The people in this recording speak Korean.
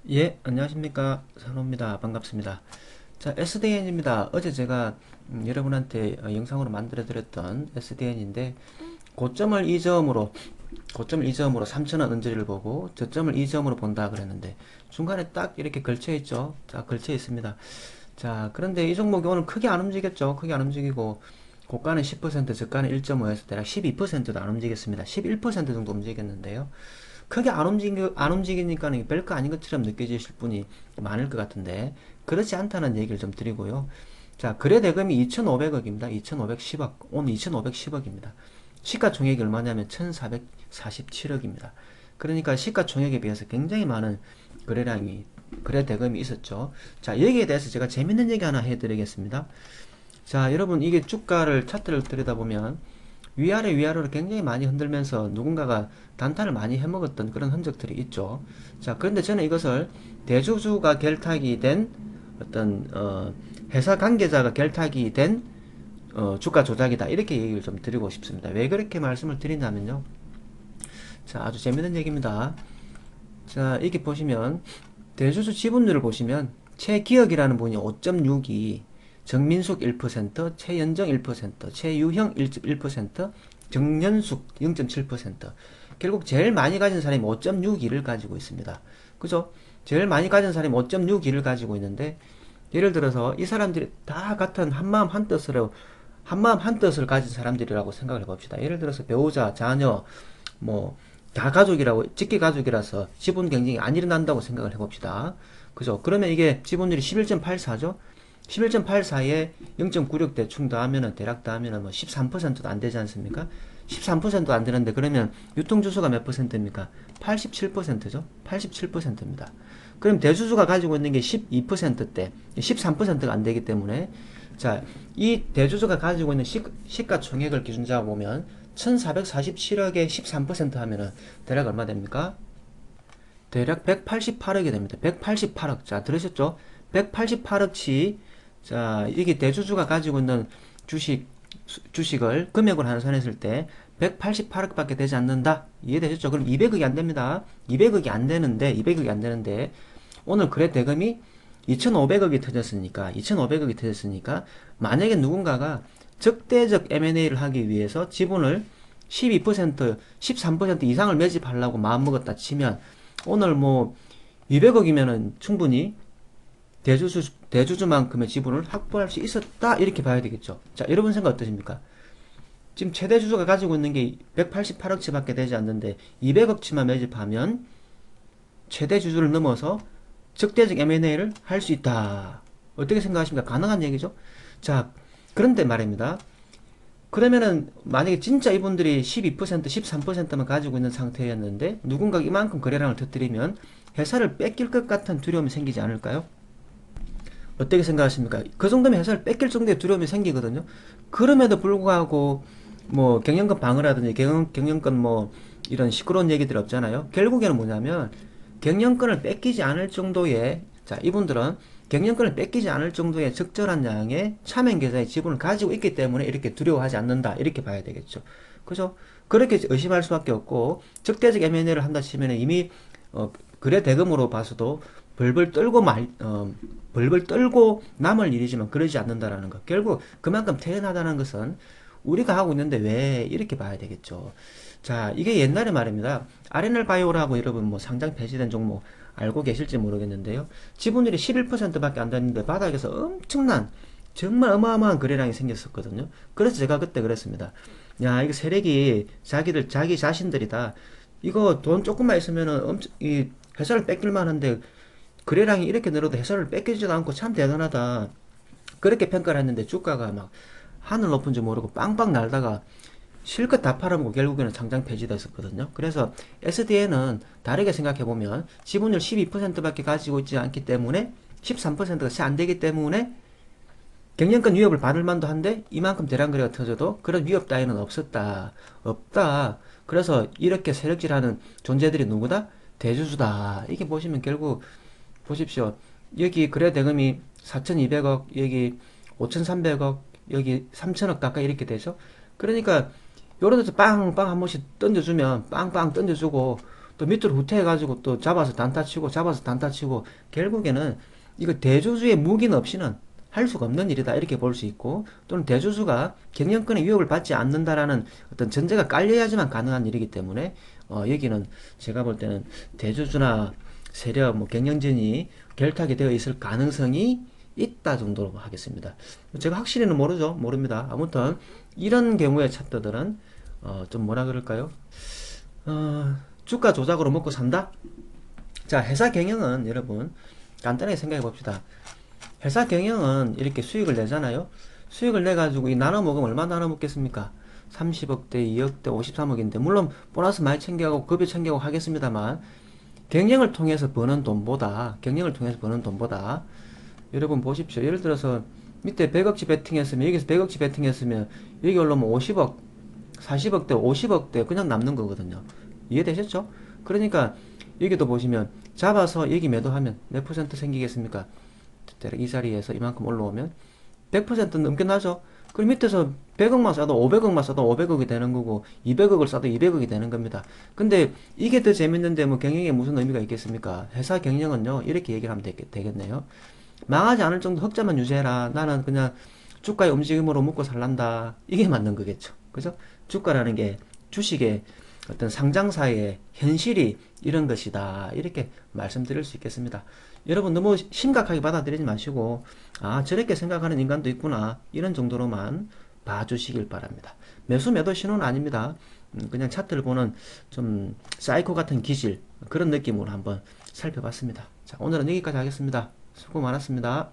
예, 안녕하십니까. 산호입니다. 반갑습니다. 자, SDN입니다. 어제 제가 여러분한테 영상으로 만들어 드렸던 SDN인데, 고점을 2점으로 3,000원 언저리를 보고, 저점을 2점으로 본다 그랬는데, 중간에 딱 이렇게 걸쳐 있죠. 자, 걸쳐 있습니다. 자, 그런데 이 종목이 오늘 크게 안 움직였죠. 크게 안 움직이고, 고가는 10%, 저가는 1.5에서 대략 12%도 안 움직였습니다. 11% 정도 움직였는데요. 크게 안 움직이니까 별거 아닌 것처럼 느껴지실 분이 많을 것 같은데, 그렇지 않다는 얘기를 좀 드리고요. 자, 거래 대금이 2,500억입니다. 2,510억. 오늘 2,510억입니다. 시가총액이 얼마냐면 1,447억입니다. 그러니까 시가총액에 비해서 굉장히 많은 거래량이, 거래 대금이 있었죠. 자, 여기에 대해서 제가 재밌는 얘기 하나 해드리겠습니다. 자, 여러분, 이게 주가를 차트를 들여다보면 위아래로 굉장히 많이 흔들면서 누군가가 단타를 많이 해먹었던 그런 흔적들이 있죠. 자, 그런데 저는 이것을 대주주가 결탁이 된 어떤 회사 관계자가 결탁이 된 주가 조작이다, 이렇게 얘기를 좀 드리고 싶습니다. 왜 그렇게 말씀을 드리냐면요. 자, 아주 재밌는 얘기입니다. 자, 이렇게 보시면 대주주 지분율을 보시면 최기억이라는 분이 5.62, 정민숙 1%, 최연정 1%, 최유형 1%, 정연숙 0.7%. 결국 제일 많이 가진 사람이 5.62를 가지고 있습니다. 그죠? 제일 많이 가진 사람이 5.62를 가지고 있는데, 예를 들어서 이 사람들이 다 같은 한마음 한뜻을 가진 사람들이라고 생각을 해봅시다. 예를 들어서 배우자, 자녀, 뭐 다 가족이라고, 직계 가족이라서 지분 경쟁이 안 일어난다고 생각을 해봅시다. 그죠? 그러면 이게 지분율이 11.84죠? 11.84에 0.96 대충 더하면은, 대략 더하면은 뭐 13%도 안 되지 않습니까? 13%도 안 되는데, 그러면 유통주수가 몇 퍼센트입니까? 87%죠? 87%입니다. 그럼 대주주가 가지고 있는 게 12%대, 13%가 안 되기 때문에, 자, 이 대주주가 가지고 있는 시가총액을 기준자로 보면 1447억에 13% 하면은 대략 얼마 됩니까? 대략 188억이 됩니다. 188억. 자, 들으셨죠? 188억치. 자, 이게 대주주가 가지고 있는 주식, 주식을 금액으로 환산했을 때 188억밖에 되지 않는다. 이해되셨죠? 그럼 200억이 안 됩니다. 200억이 안 되는데, 오늘 거래 대금이 2,500억이 터졌으니까, 만약에 누군가가 적대적 M&A를 하기 위해서 지분을 12%, 13% 이상을 매집하려고 마음먹었다 치면, 오늘 뭐 200억이면은 충분히 대주주만큼의 지분을 확보할 수 있었다, 이렇게 봐야 되겠죠. 자, 여러분 생각 어떠십니까? 지금 최대 주주가 가지고 있는 게 188억치밖에 되지 않는데 200억치만 매집하면 최대 주주를 넘어서 적대적 M&A를 할 수 있다. 어떻게 생각하십니까? 가능한 얘기죠? 자, 그런데 말입니다. 그러면은 만약에 진짜 이분들이 12%, 13%만 가지고 있는 상태였는데 누군가 이만큼 거래량을 터뜨리면 회사를 뺏길 것 같은 두려움이 생기지 않을까요? 어떻게 생각하십니까? 그 정도면 회사를 뺏길 정도의 두려움이 생기거든요. 그럼에도 불구하고 뭐 경영권 방어라든지 경영권 뭐 이런 시끄러운 얘기들 없잖아요. 결국에는 뭐냐면, 경영권을 뺏기지 않을 정도의, 자, 이분들은 경영권을 뺏기지 않을 정도의 적절한 양의 차명 계좌의 지분을 가지고 있기 때문에 이렇게 두려워하지 않는다, 이렇게 봐야 되겠죠. 그죠? 그렇게 의심할 수밖에 없고, 적대적 M&A를 한다 치면 이미 거래 대금으로 봐서도 벌벌 떨고 벌벌 떨고 남을 일이지만 그러지 않는다라는 것. 결국 그만큼 태연하다는 것은 우리가 하고 있는데 왜, 이렇게 봐야 되겠죠. 자, 이게 옛날에 말입니다. 아레날 바이오라고, 여러분 뭐 상장 폐지된 종목 알고 계실지 모르겠는데요. 지분율이 11%밖에 안 됐는데 바닥에서 엄청난, 정말 어마어마한 거래량이 생겼었거든요. 그래서 제가 그때 그랬습니다. 야, 이거 세력이 자기 자신들이 다 이거 돈 조금만 있으면은 이 회사를 뺏길 만한데, 거래량이 이렇게 늘어도 회사를 뺏기지도 않고 참 대단하다, 그렇게 평가를 했는데 주가가 막 하늘 높은 줄 모르고 빵빵 날다가 실컷 다 팔아먹고 결국에는 상장 폐지됐었거든요. 그래서 SDN은 다르게 생각해보면 지분율 12%밖에 가지고 있지 않기 때문에, 13%가 채 안 되기 때문에 경영권 위협을 받을 만도 한데 이만큼 대량 거래가 터져도 그런 위협 따위는 없다. 그래서 이렇게 세력질하는 존재들이 누구다? 대주주다. 이게 보시면 결국, 보십시오. 여기 거래 대금이 4,200억, 여기 5,300억, 여기 3,000억 가까이 이렇게 되죠. 그러니까 요런 데서 빵빵 한 번씩 던져주면, 빵빵 던져주고 또 밑으로 후퇴해가지고 또 잡아서 단타 치고 잡아서 단타 치고 결국에는 이거 대주주의 무기는 없이는 할 수가 없는 일이다 이렇게 볼 수 있고 또는 대주주가 경영권의 위협을 받지 않는다라는 어떤 전제가 깔려야지만 가능한 일이기 때문에 여기는 제가 볼 때는 대주주나 세력 뭐 경영진이 결탁이 되어 있을 가능성이 있다 정도로 하겠습니다. 제가 확실히는 모르죠. 모릅니다. 아무튼 이런 경우의 차트들은 좀 뭐라 그럴까요? 주가 조작으로 먹고 산다? 자, 회사 경영은 여러분 간단하게 생각해 봅시다. 회사 경영은 이렇게 수익을 내잖아요. 수익을 내가지고 이 나눠 먹으면 얼마 나눠 먹겠습니까? 30억대, 2억대, 53억인데 물론 보너스 많이 챙겨가고 급여 챙겨가고 하겠습니다만 경영을 통해서 버는 돈보다 여러분 보십시오. 예를 들어서 밑에 100억치 베팅했으면 여기서 100억치 베팅했으면 여기 올라오면 50억, 40억대, 50억대 그냥 남는 거거든요. 이해되셨죠? 그러니까 여기도 보시면 잡아서 여기 매도하면 몇 퍼센트 생기겠습니까? 이 자리에서 이만큼 올라오면 100% 넘겨나죠? 그럼 밑에서 100억만 싸도 500억만 싸도 500억이 되는 거고 200억을 싸도 200억이 되는 겁니다. 근데 이게 더 재밌는데 뭐 경영에 무슨 의미가 있겠습니까? 회사 경영은요 이렇게 얘기를 하면 되겠네요. 망하지 않을 정도 흑자만 유지해라. 나는 그냥 주가의 움직임으로 먹고 살란다. 이게 맞는 거겠죠. 그죠? 주가라는 게 주식의 어떤 상장사의 현실이 이런 것이다. 이렇게 말씀드릴 수 있겠습니다. 여러분 너무 심각하게 받아들이지 마시고 아 저렇게 생각하는 인간도 있구나. 이런 정도로만 봐주시길 바랍니다. 매수 매도 신호는 아닙니다. 그냥 차트를 보는 좀 사이코 같은 기질 그런 느낌으로 한번 살펴봤습니다. 자 오늘은 여기까지 하겠습니다. 수고 많았습니다.